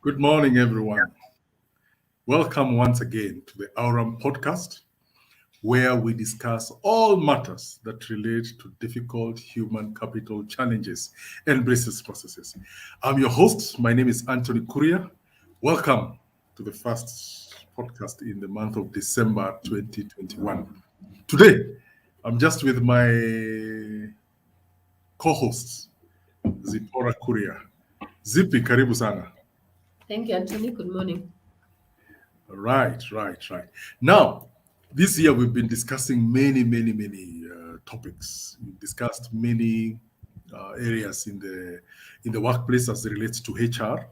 Good morning, everyone. Welcome once again to the Aurum podcast, where we discuss all matters that relate to difficult human capital challenges and business processes. I'm your host. My name is Anthony Kuria. Welcome to the first podcast in the month of December 2021. Today, I'm just with my co-host, Zipporah Kuria. Zippy, karibu sana. Thank you, Anthony. Good morning. Right. Now, this year we've been discussing many topics. We've discussed many areas in the workplace as it relates to HR.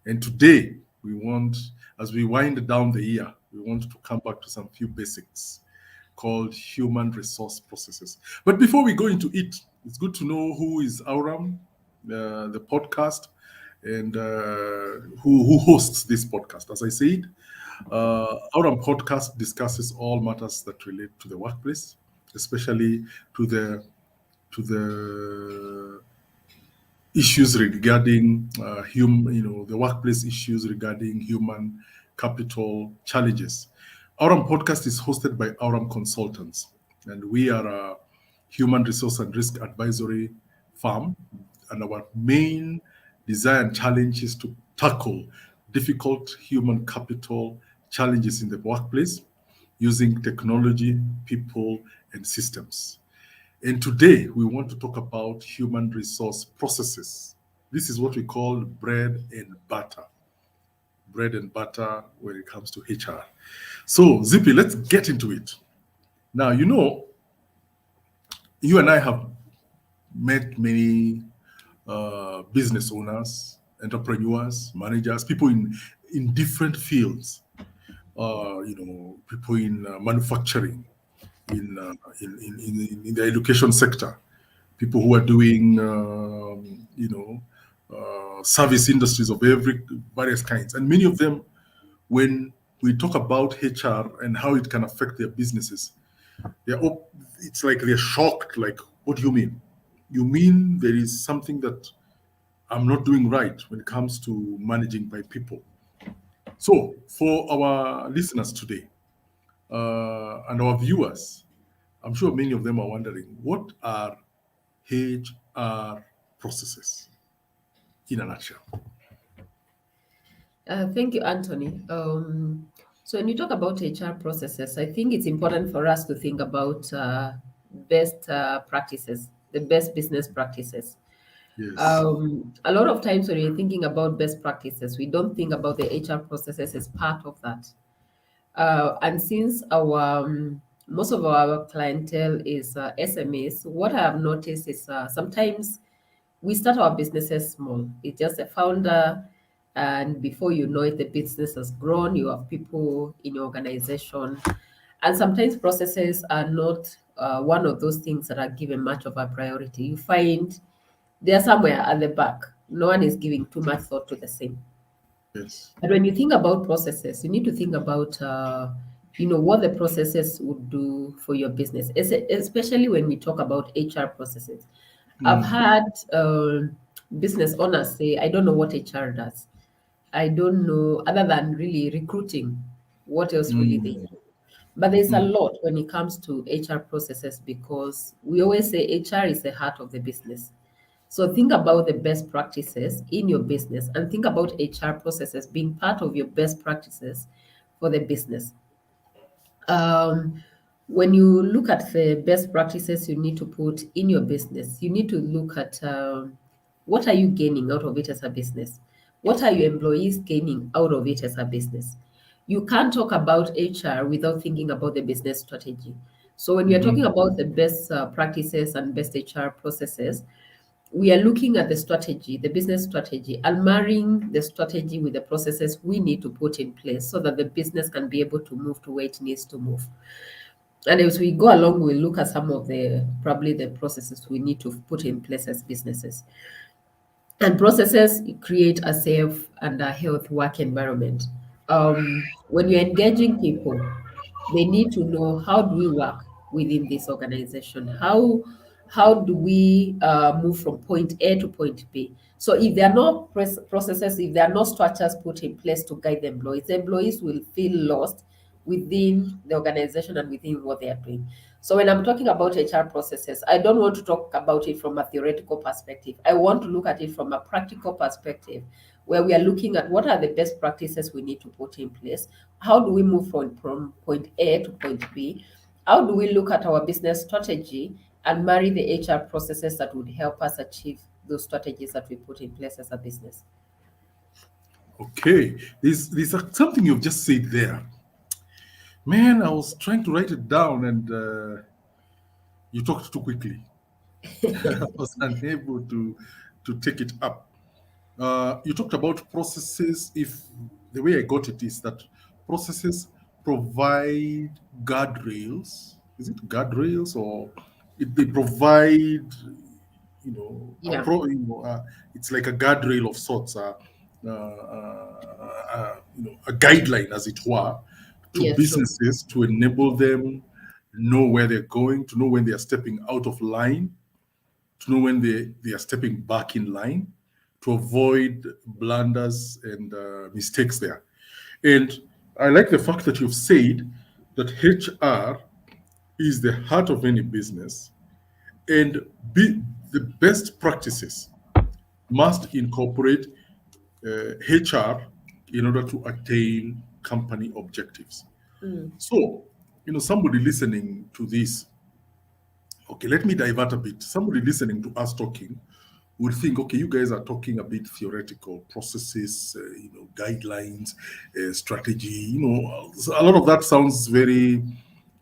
And today we want, as we wind down the year, we want to come back to some few basics called human resource processes. But before we go into it, it's good to know who is Aurum, the podcast, and who hosts this podcast. As I said, Aurum podcast discusses all matters that relate to the workplace, especially to the issues regarding the workplace issues regarding human capital challenges. Aurum podcast is hosted by Aurum Consultants, and we are a human resource and risk advisory firm, and our main desire and challenge is to tackle difficult human capital challenges in the workplace using technology, people, and systems. And today we want to talk about human resource processes. This is what we call bread and butter. Bread and butter when it comes to HR. So, Zippy, let's get into it. Now, you and I have met many business owners, entrepreneurs, managers, people in different fields. People in manufacturing, in the education sector, people who are doing service industries of various kinds, and many of them, when we talk about HR and how it can affect their businesses, it's like they're shocked. Like, what do you mean? You mean there is something that I'm not doing right when it comes to managing by people? So, for our listeners today and our viewers, I'm sure many of them are wondering, what are HR processes in a nutshell? Thank you, Anthony. So when you talk about HR processes, I think it's important for us to think about best practices, the best business practices. Yes. A lot of times when you're thinking about best practices, we don't think about the HR processes as part of that. And since our most of our clientele is SMEs, what I have noticed is sometimes we start our businesses small. It's just a founder, and before you know it, the business has grown. You have people in your organization, and sometimes processes are not one of those things that are given much of a priority. You find they're somewhere at the back. No one is giving too much thought to the same. Yes. But when you think about processes, you need to think about, what the processes would do for your business, especially when we talk about HR processes. I've had business owners say, I don't know what HR does. I don't know, other than really recruiting, what else really they do. But there's a lot when it comes to HR processes because we always say HR is the heart of the business. So think about the best practices in your business and think about HR processes being part of your best practices for the business. Um, when you look at the best practices you need to put in your business, you need to look at what are you gaining out of it as a business? What are your employees gaining out of it as a business? You can't talk about HR without thinking about the business strategy. So when we are talking about the best practices and best HR processes, we are looking at the strategy, the business strategy, and marrying the strategy with the processes we need to put in place so that the business can be able to move to where it needs to move. And as we go along, we'll look at some of probably the processes we need to put in place as businesses. And processes create a safe and a healthy work environment. When you're engaging people, they need to know how do we work within this organization? How how do we move from point A to point B? So if there are no processes, if there are no structures put in place to guide the employees will feel lost within the organization and within what they are doing. So when I'm talking about HR processes, I don't want to talk about it from a theoretical perspective. I want to look at it from a practical perspective, where we are looking at what are the best practices we need to put in place. How do we move from point A to point B? How do we look at our business strategy and marry the HR processes that would help us achieve those strategies that we put in place as a business? Okay, there's something you've just said there. Man, I was trying to write it down and you talked too quickly. I was unable to take it up. You talked about processes. If the way I got it is that processes provide guardrails. Is it guardrails or they provide, Yeah. it's like a guardrail of sorts, a guideline, as it were, to Yes, true. businesses to enable them know where they're going, to know when they are stepping out of line, to know when they are stepping back in line, to avoid blunders and mistakes there. And I like the fact that you've said that HR is the heart of any business, and the best practices must incorporate HR in order to attain company objectives. Mm. So, somebody listening to this, okay, let me divert a bit. Somebody listening to us talking would think, okay, you guys are talking a bit theoretical processes, guidelines, strategy. A lot of that sounds very,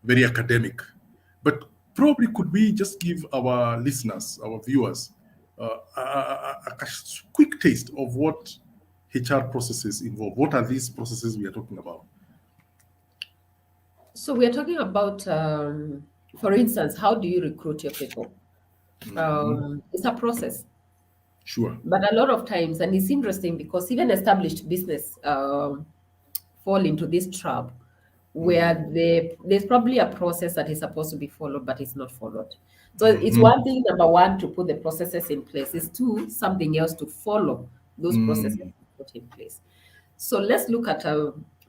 very academic. But probably could we just give our listeners, our viewers, a quick taste of what HR processes involve? What are these processes we are talking about? So we are talking about, for instance, how do you recruit your people? Mhm. It's a process. Sure. But a lot of times, and it's interesting because even established business fall into this trap where there's probably a process that is supposed to be followed, but it's not followed. So it's Mhm. one thing, number one, to put the processes in place. It's two, something else to follow those processes Mm. put in place. So let's look at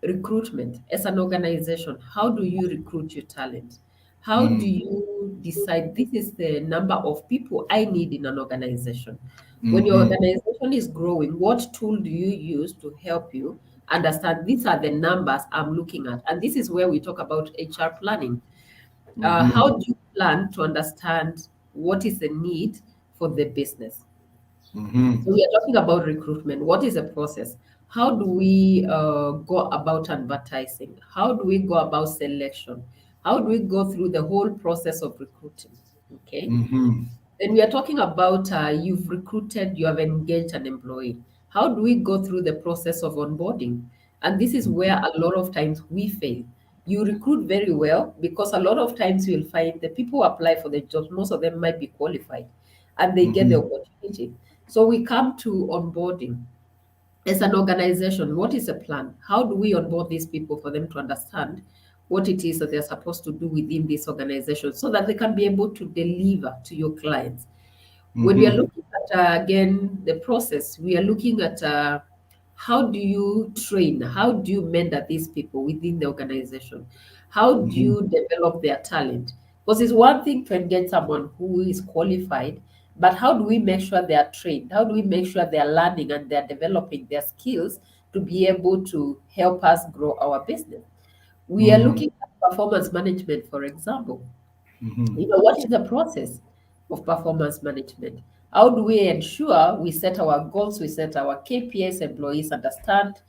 recruitment as an organization. How do you recruit your talent? How do Mm. you decide this is the number of people I need in an organization? When your Mhm. organization is growing, what tool do you use to help you understand these are the numbers I'm looking at? And this is where we talk about HR planning. How Mhm. do you plan to understand what is the need for the business? So Mhm. we are talking about recruitment. What is the process? How do we go about advertising? How do we go about selection? How do we go through the whole process of recruiting? Okay. Mhm. Then we are talking about you've recruited, you have engaged an employee. How do we go through the process of onboarding? And this is where a lot of times we fail. You recruit very well because a lot of times you'll find the people who apply for the jobs, most of them might be qualified and they get the Mhm. opportunity. So we come to onboarding. As an organization, what is a plan? How do we onboard these people for them to understand what it is that they're supposed to do within this organization so that they can be able to deliver to your clients? When we are Mhm. looking at, again, the process, we are looking at how do you train, how do you mentor these people within the organization? How do Mhm. you develop their talent? Because it's one thing to engage someone who is qualified, but how do we make sure they are trained? How do we make sure they are learning and they are developing their skills to be able to help us grow our business? We are Mhm. looking at performance management, for example. Mhm. What is the process of performance management? How do we ensure we set our goals, we set our KPIs, employees understand,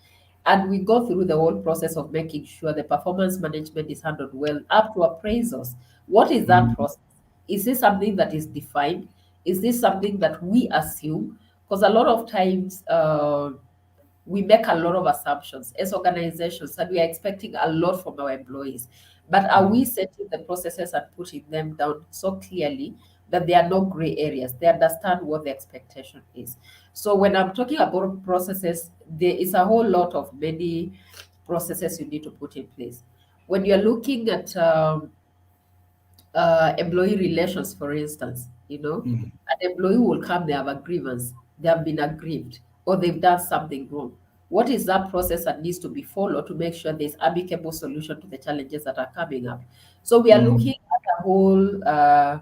and we go through the whole process of making sure the performance management is handled well up to appraisals? What is that Mhm. process? Is this something that is defined? Is this something that we assume? Because a lot of times, we make a lot of assumptions as organizations and we are expecting a lot from our employees. But are we Mhm. setting the processes and putting them down so clearly that there are no gray areas? They understand what the expectation is. So when I'm talking about processes, there is a whole lot of many processes you need to put in place. When you're looking at employee relations, for instance, you know. Mm. An employee will come, they have a grievance, they have been aggrieved, or they've done something wrong. What is that process that needs to be followed to make sure there's amicable solution to the challenges that are coming up? So we are Mm. looking at a whole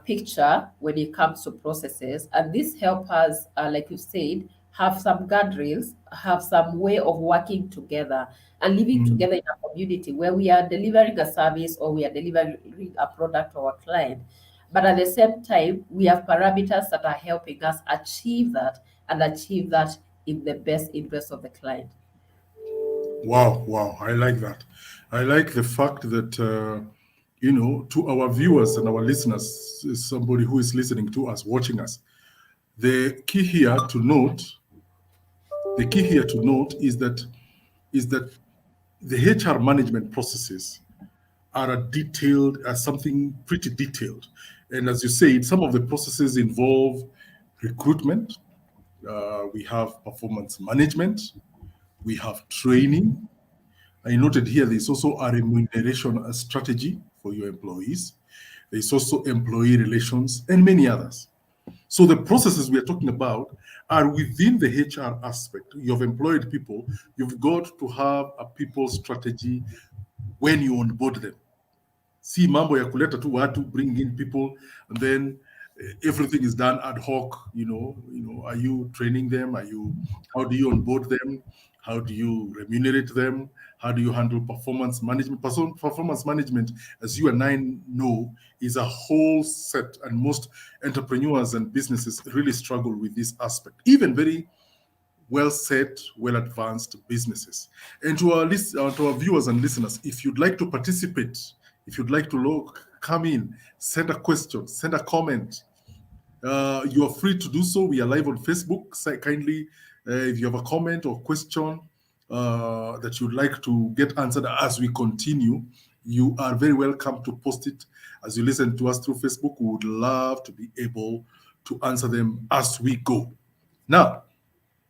picture when it comes to processes. And this help us, like you said, have some guardrails, have some way of working together and living Mm. together in a community where we are delivering a service or we are delivering a product to our client. But at the same time, we have parameters that are helping us achieve that and achieve that in the best interest of the client. Wow, wow, I like that. I like the fact that, to our viewers and our listeners, somebody who is listening to us, watching us, the key here to note, the key here to note is that the HR management processes are something pretty detailed. And as you said, some of the processes involve recruitment, we have performance management, we have training. I noted here there's also a remuneration strategy for your employees. There's also employee relations and many others. So the processes we are talking about are within the HR aspect. You've employed people, you've got to have a people strategy when you onboard them. Si mambo ya kuleta tu watu, bring in people, and then everything is done ad hoc. Are you training them? How do you onboard them? How do you remunerate them? How do you handle performance management? Performance management, as you and I know, is a whole set, and most entrepreneurs and businesses really struggle with this aspect. Even very well set, well advanced businesses. And to our viewers and listeners, if you'd like to participate, if you'd like to come in, send a question, send a comment. You are free to do so. We are live on Facebook. Kindly, if you have a comment or question that you'd like to get answered as we continue, you are very welcome to post it as you listen to us through Facebook. We would love to be able to answer them as we go. Now,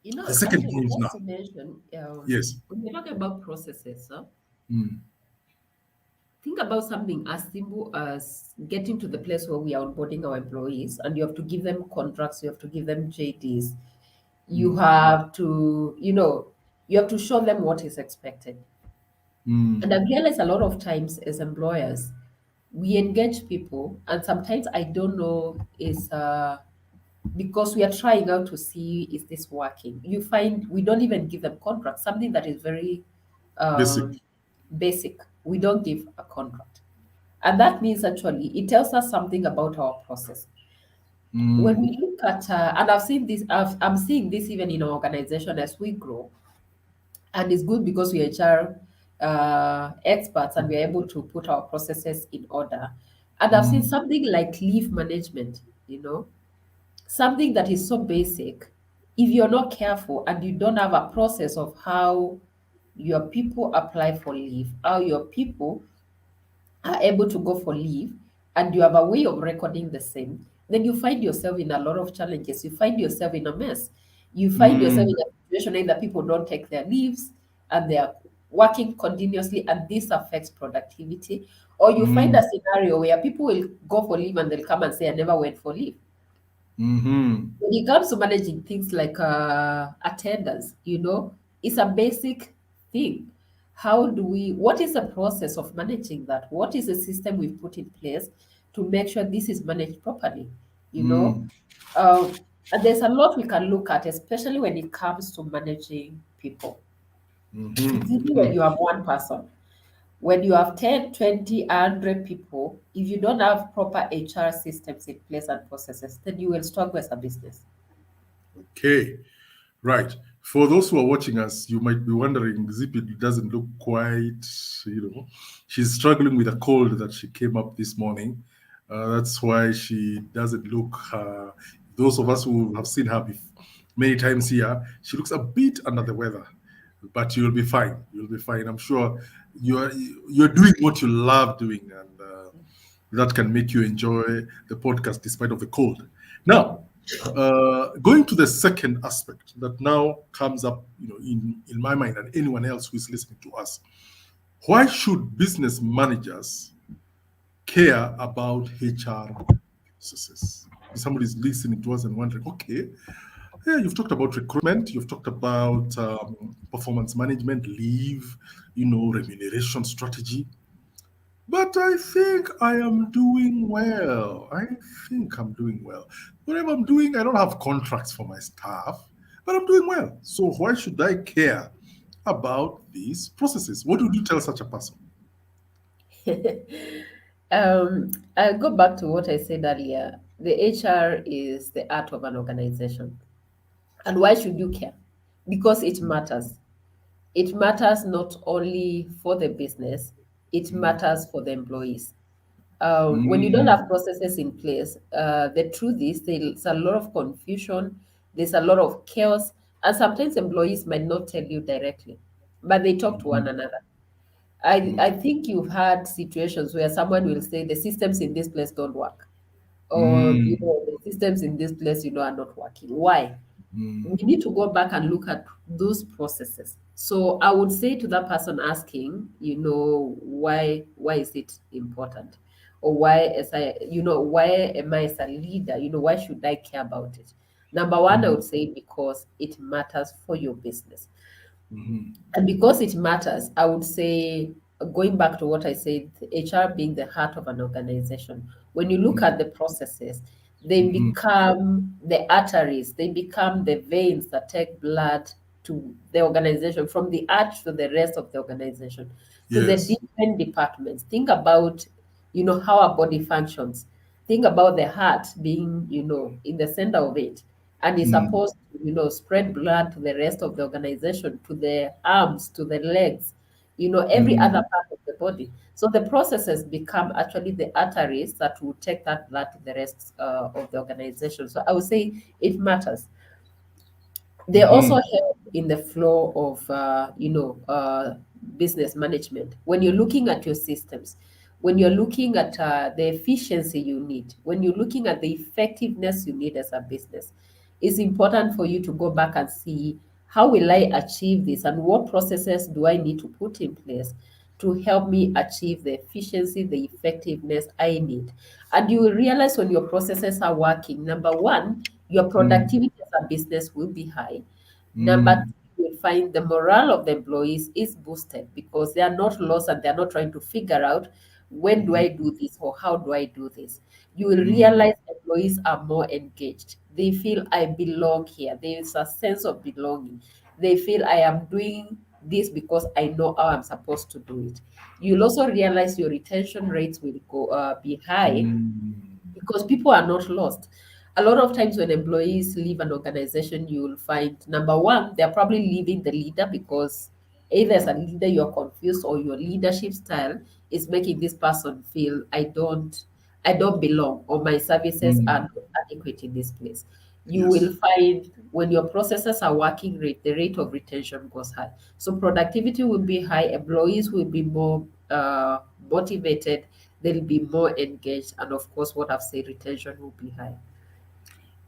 You know, the second Anthony, point just now. to mention, Yes. when we talk about processes, huh, Mm. think about something as simple as getting to the place where we are onboarding our employees and you have to give them contracts, you have to give them JDs, you Mm. have to, you have to show them what is expected. And Mm. I've realized a lot of times as employers, we engage people, and sometimes I don't know is because we are trying out to see is this working. You find we don't even give them contracts, something that is very Basic. um, basic. We don't give a contract. And that means actually it tells us something about our process. When Mm. we look at, and I've seen this, I'm seeing this even in our organization as we grow, and it's good because we are HR experts and we're able to put our processes in order. And I've seen Mm. something like leave management, something that is so basic. If you're not careful and you don't have a process of how your people apply for leave, how your people are able to go for leave, and you have a way of recording the same, then you find yourself in a lot of challenges. You find yourself in a mess. You find yourself Mm. in a situation either people don't take their leaves and they are working continuously, and this affects productivity, or you find a Mm. scenario where people will go for leave and they'll come and say, I never went for leave. Mm-hmm. When it comes to managing things like attendance, it's a basic thing. What is the process of managing that? What is the system we've put in place to make sure this is managed properly? You know, Mm. um, and there's a lot we can look at, especially when it comes to managing people. It's easy Mm-hmm. when you have one person. When you have 10, 20, 100 people, if you don't have proper HR systems in place and processes, then you will struggle as a business. Okay. Right. For those who are watching us, you might be wondering, Zippy doesn't look quite, she's struggling with a cold that she came up this morning. That's why she doesn't look, those of us who have seen her many times here, she looks a bit under the weather, but you'll be fine. You'll be fine. I'm sure you're doing what you love doing, and that can make you enjoy the podcast despite of the cold. Now, going to the second aspect that now comes up, in my mind and anyone else who is listening to us, why should business managers care about HR processes. Somebody's listening to us and wondering, okay, yeah, you've talked about recruitment, you've talked about performance management, leave, remuneration strategy. But I think I am doing well. I think I'm doing well. Whatever I'm doing, I don't have contracts for my staff, but I'm doing well. So why should I care about these processes? What would you tell such a person? I'll go back to what I said earlier. The HR is the art of an organization. And why should you care? Because it matters. It matters not only for the business, it Mm, matters for the employees. When you don't have mm, processes in place, the truth is there's a lot of confusion, there's a lot of chaos, and sometimes employees might not tell you directly, but they talk to one mm, another. I mm, think you've had situations where someone will say the systems in this place don't work, or mm, the systems in this place are not working. Why? We mm, need to go back and look at those processes. So I would say to that person asking, why is it important? Or why as I, why am I as a leader? Why should I care about it? Number one, I mm, would say because it matters for your business. mm, And because it matters, I would say, going back to what I said, HR being the heart of an organization, when you look at the processes, they mm, become the arteries, they become the veins that take blood to the organization, from the heart to the rest of the organization, to the yes. different departments. Think about, how our body functions. Think about the heart being, in the center of it, and is Mm, supposed to, spread blood to the rest of the organization, to the arms, to the legs, every other mm, part of the body. So the processes become actually the arteries that will take that blood to the rest of the organization. So I would say it matters. They also mm, help in the flow of business management. When you're looking at your systems, when you're looking at the efficiency you need, when you're looking at the effectiveness you need as a business, it's important for you to go back and see, how will I achieve this, and what processes do I need to put in place to help me achieve the efficiency, the effectiveness I need. And you will realize when your processes are working, number one, your mm, productivity as a business will be high. Number mm, two, you will find the morale of the employees is boosted because they are not lost and they are not trying to figure out, when do I mm, do this or how do I do this. You will mm, realize employees are more engaged. They feel I belong here. There is a sense of belonging. They feel I am doing this because I know how I'm supposed to do it. You'll also realize your retention rates will be high mm, because people are not lost. A lot of times when employees leave an organization, you will find, number one, they're probably leaving the leader because either as a leader you're confused, or your leadership style is making this person feel, I don't belong, or my services are mm. not adequate in this place. You will Yes. find when your processes are working, the rate of retention goes high. So productivity will be high, employees will be more motivated, they'll be more engaged, and of course, what I've said, retention will be high.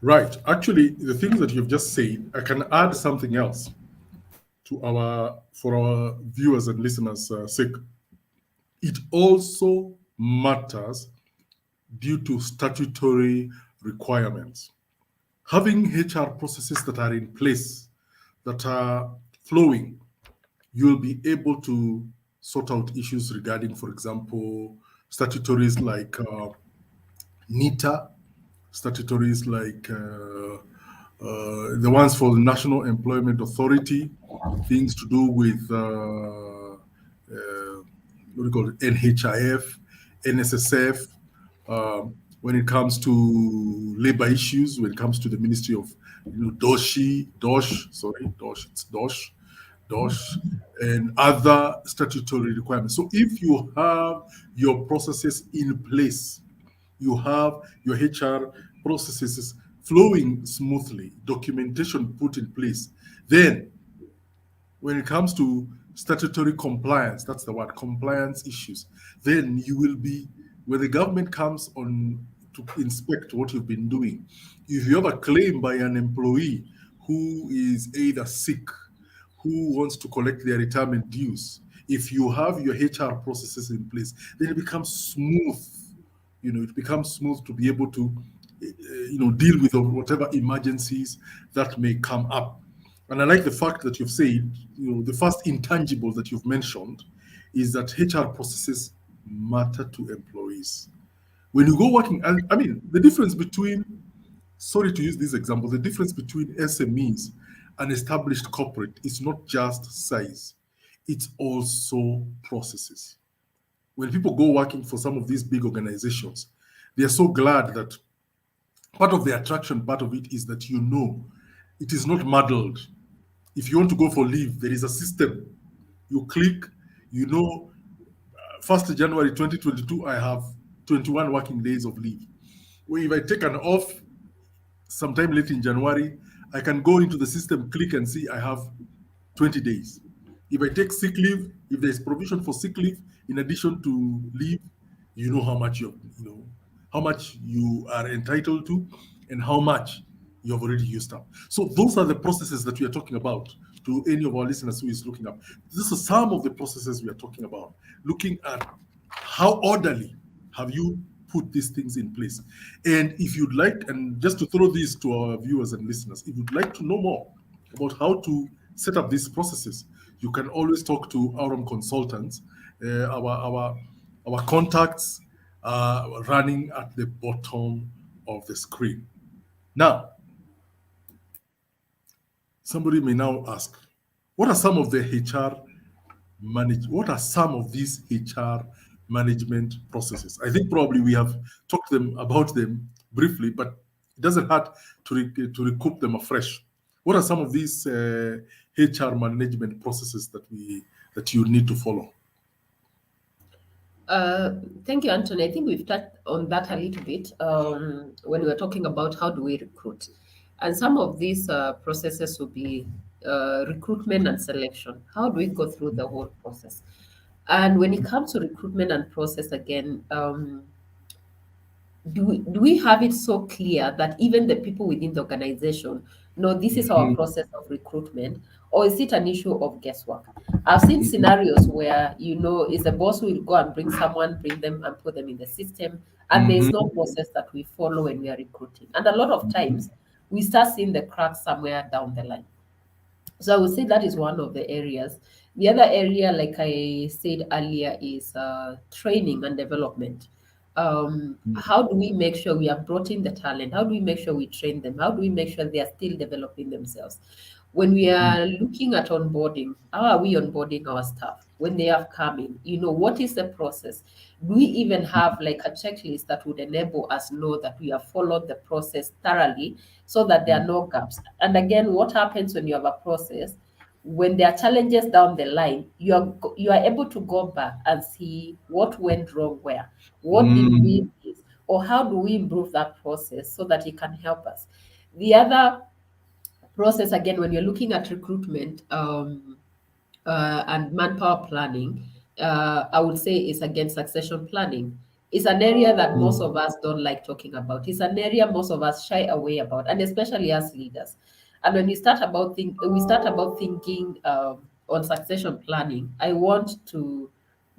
Right. Actually, the things that you've just said, I can add something else to for our viewers and listeners' sake. It also matters due to statutory requirements. Having HR processes that are in place, that are flowing, you'll be able to sort out issues regarding, for example, statutories like NITA, statutories like the ones for the National Employment Authority, things to do with what do you call it, NHIF, NSSF, when it comes to labor issues, when it comes to the Ministry of DOSH, and other statutory requirements. So if you have your processes in place, you have your HR processes flowing smoothly, documentation put in place, then when it comes to statutory compliance, that's the word, compliance issues, then you will be, when the government comes on to inspect what you've been doing, if you have a claim by an employee who is either sick, who wants to collect their retirement dues, if you have your HR processes in place, then it becomes smooth it becomes smooth to be able to, deal with whatever emergencies that may come up. And I like the fact that you've said, the first intangible that you've mentioned is that HR processes matter to employees. When you go working, and I mean, the difference between, sorry to use this example, the difference between SMEs and established corporate is not just size, it's also processes. When people go working for some of these big organizations, they are so glad that part of the attraction, part of it is that it is not muddled. If you want to go for leave, there is a system. You click, you know, 1st January 2022, I have 21 working days of leave. Well, if I take an off sometime late in January, I can go into the system, click and see I have 20 days. If I take sick leave, if there's provision for sick leave in addition to leave, you know how much how much you are entitled to and how much you have already used up. So those are the processes that we are talking about to any of our listeners who is looking up. This is some of the processes we are talking about, looking at how orderly have you put these things in place. And if you'd like, and just to throw this to our viewers and listeners, if you'd like to know more about how to set up these processes, you can always talk to Aurum consultants. Our contacts are running at the bottom of the screen. Now, somebody may now ask, what are some of the HR what are some of these HR management processes? I think probably we have talked about them briefly, but it doesn't hurt to recoup them afresh. What are some of these HR management processes that you need to follow? Thank you, Anthony. I think we've touched on that a little bit when we were talking about how do we recruit. And some of these processes will be recruitment and selection. How do we go through the whole process? And when it comes to recruitment and process, again, do we have it so clear that even the people within the organization know this is our Mhm. process of recruitment, or is it an issue of guesswork? I've seen scenarios where is the boss who will go and bring them and put them in the system, and there's no Mhm. process that we follow when we are recruiting, and a lot of times we start seeing the cracks somewhere down the line. So I would say that is one of the areas. The other area, like I said earlier, is training and development. How do we make sure we have brought in the talent? How do we make sure we train them? How do we make sure they are still developing themselves? When we are looking at onboarding, how are we onboarding our staff when they have come in? What is the process? Do we even have like a checklist that would enable us know that we have followed the process thoroughly so that there are no gaps? And again, what happens when you have a process? When there are challenges down the line, you are able to go back and see what went wrong where, what did we Mm. miss, or how do we improve that process so that it can help us. The other process, again, when you're looking at recruitment and manpower planning, I would say is again succession planning. It's an area that most of us don't like talking about. It's an area most of us shy away about, and especially as leaders. And when we start about thinking on succession planning, I want to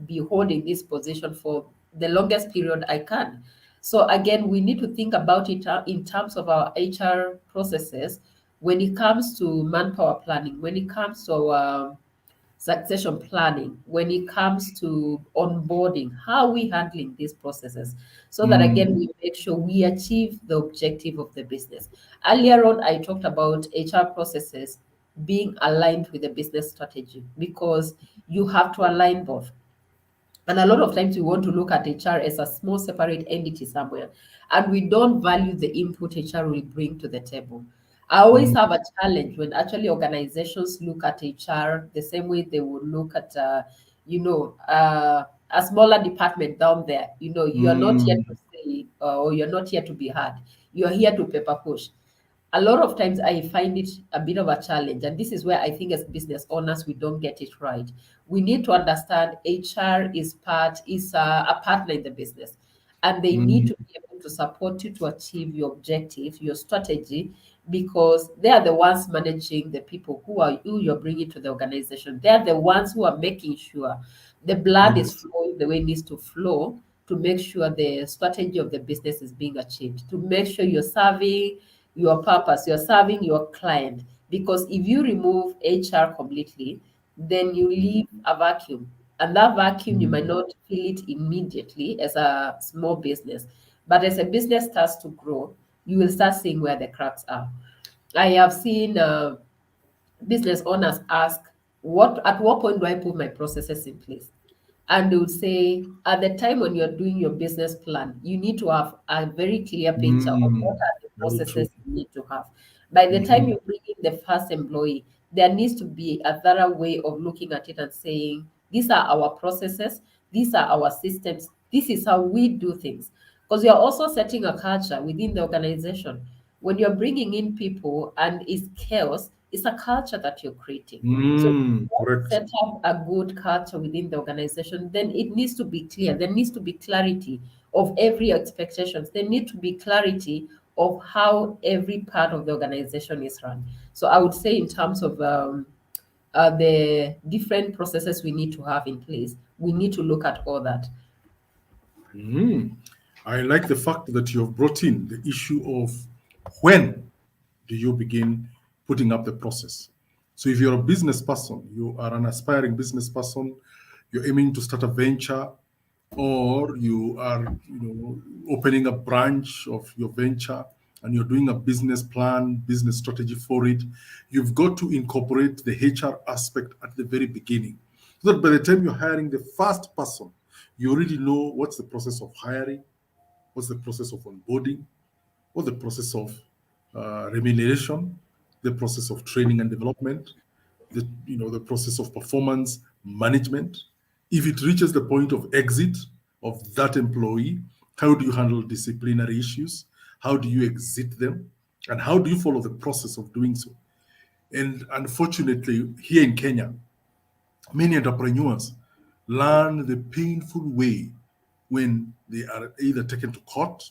be holding this position for the longest period I can. So again, we need to think about it in terms of our HR processes when it comes to manpower planning, when it comes to succession planning, when it comes to onboarding, how are we handling these processes so that again Mm. we make sure we achieve the objective of the business. Earlier on, I talked about HR processes being aligned with the business strategy because you have to align both. And a lot of times we want to look at HR as a small separate entity somewhere, and we don't value the input HR will bring to the table. I always Mm. have a challenge when actually organizations look at HR the same way they would look at, a smaller department down there. You are not here Mm. to say, or you're not here to be heard. You are here to paper push. A lot of times I find it a bit of a challenge. And this is where I think as business owners, we don't get it right. We need to understand HR is a partner in the business, and they need Mm. to be able to support you to achieve your objective, your strategy, because they are the ones managing the people who you're bringing to the organization. They are the ones who are making sure the blood is Yes. flowing the way it needs to flow to to make sure the strategy of the business is being achieved, to make sure you're serving your purpose, you're serving your client. Because if you remove HR completely, then you leave a vacuum. And that vacuum, you might Mm. not feel it immediately as a small business. But as a business starts to grow, you will start seeing where the cracks are. I have seen business owners ask, what point do I put my processes in place? And they would say, at the time when you're doing your business plan, you need to have a very clear picture of what Mm. are the Very true. processes you need to have. By the time Mhm. you bring in the first employee, there needs to be a thorough way of looking at it and saying, these are our processes, these are our systems, this is how we do things. Because you're also setting a culture within the organization. When you're bringing in people and it's chaos, it's a culture that you're creating. So if you Mm. want to Correct. set up a good culture within the organization, then it needs to be clear. There needs to be clarity of every expectations. There need to be clarity of how every part of the organization is run. So I would say in terms of the different processes we need to have in place, we need to look at all that. Mm. I like the fact that you have brought in the issue of when do you begin putting up the process. So if you're a business person, you are an aspiring business person, you're aiming to start a venture, or you are, opening a branch of your venture and you're doing a business plan, business strategy for it, you've got to incorporate the HR aspect at the very beginning. So that by the time you're hiring the first person, you already know what's the process of hiring, what's the process of onboarding, what's the process of remuneration, the process of training and development, the process of performance management. If it reaches the point of exit of that employee, how do you handle disciplinary issues? How do you exit them? And how do you follow the process of doing so? And unfortunately, here in Kenya, many entrepreneurs learn the painful way when they are either taken to court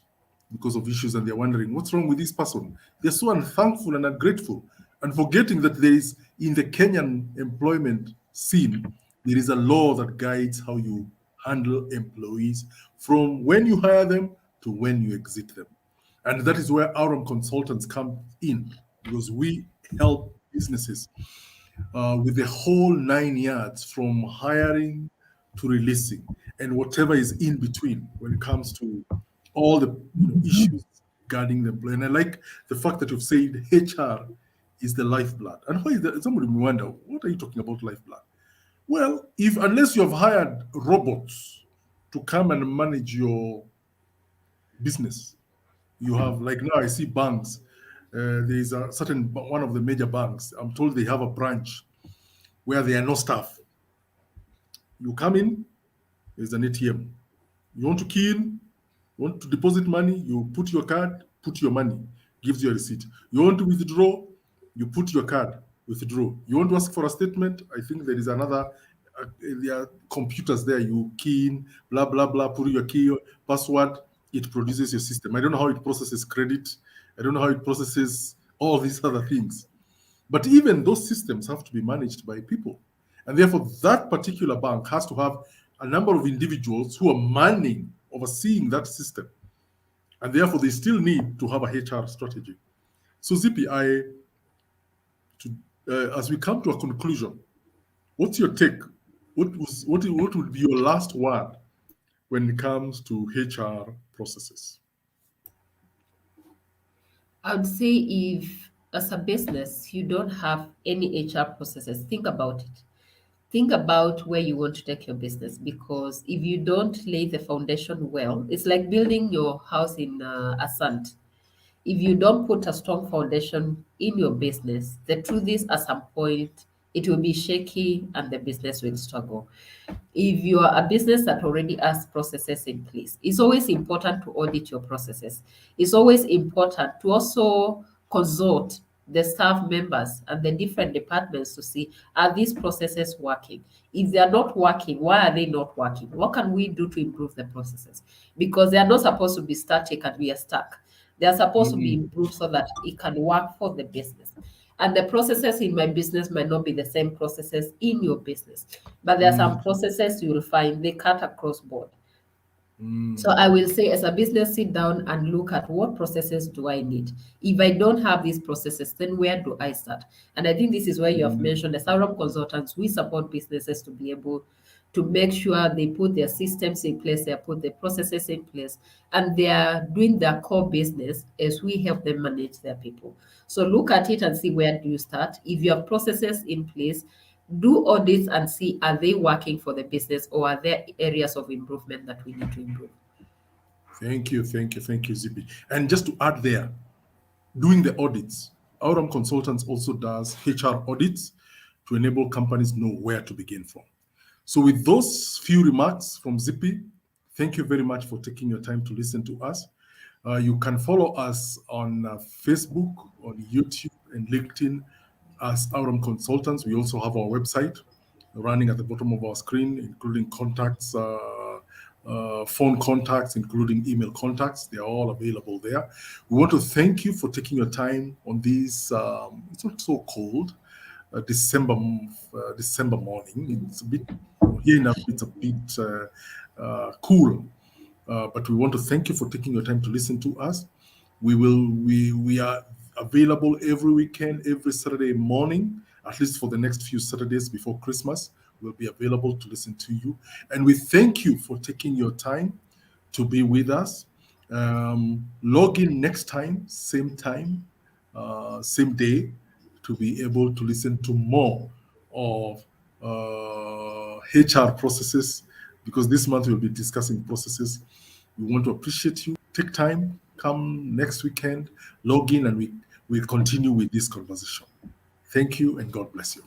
because of issues and they're wondering what's wrong with this person. They're so unthankful and ungrateful and forgetting that there is in the Kenyan employment scene, there is a law that guides how you handle employees from when you hire them to when you exit them. And that is where Aurum consultants come in because we help businesses with the whole 9 yards from hiring to releasing and whatever is in between when it comes to all the issues regarding the employee. And I like the fact that you've said HR is the lifeblood. And why is that? Somebody may wonder, what are you talking about lifeblood? Well, if unless you have hired robots to come and manage your business, you have like now I see banks. There is a certain one of the major banks. I'm told they have a branch where there are no staff. You come in, there's an ATM. You want to key in, you want to deposit money, you put your card, put your money, gives you a receipt. You want to withdraw, you put your card, withdraw. You want to ask for a statement, I think there is another, there are computers there, you key in, blah, blah, blah, put your key, password, it produces your system. I don't know how it processes credit. I don't know how it processes all these other things. But even those systems have to be managed by people. And therefore, that particular bank has to have a number of individuals who are manning, overseeing that system. And therefore, they still need to have a HR strategy. So, Zippy, as we come to a conclusion, what's your take? What would be your last word when it comes to HR processes? I would say if, as a business, you don't have any HR processes, think about it. Think about where you want to take your business, because if you don't lay the foundation well, it's like building your house in a sand. If you don't put a strong foundation in your business, the truth is, at some point, it will be shaky and the business will struggle. If you are a business that already has processes in place, it's always important to audit your processes. It's always important to also consult the staff members and the different departments to see, are these processes working? If they are not working, why are they not working? What can we do to improve the processes? Because they are not supposed to be static and we are stuck. They are supposed to be Mm, improved so that it can work for the business. And the processes in my business might not be the same processes in your business, but there are some mm, processes you will find they cut across board. So I will say, as a business, sit down and look at what processes do I need. If I don't have these processes, then where do I start? And I think this is where you have Mm, mentioned, as Aurum consultants, we support businesses to be able to make sure they put their systems in place, they put their processes in place, and they are doing their core business as we help them manage their people. So look at it and see, where do you start. If you have processes in place, do audits and see, are they working for the business, or are there areas of improvement that we need to improve? thank you, Zippy. And just to add there, doing the audits, Aurum Consultants also does HR audits to enable companies know where to begin from. So, with those few remarks from Zippy, thank you very much for taking your time to listen to us. You can follow us on Facebook, on YouTube, and LinkedIn as Aurum Consultants. We also have our website running at the bottom of our screen, including contacts, phone contacts, including email contacts. They are all available there. We want to thank you for taking your time on this. It's not so cold. December morning. It's a bit here in Africa, it's a bit cool, but we want to thank you for taking your time to listen to us. We are available every weekend, every Saturday morning, at least for the next few Saturdays before Christmas. We'll be available to listen to you, and we thank you for taking your time to be with us. Log in next time, same day, to be able to listen to more of HR processes, because this month we'll be discussing processes. We want to appreciate you. Take time, come next weekend, log in, and we'll continue with this conversation. Thank you, and God bless you.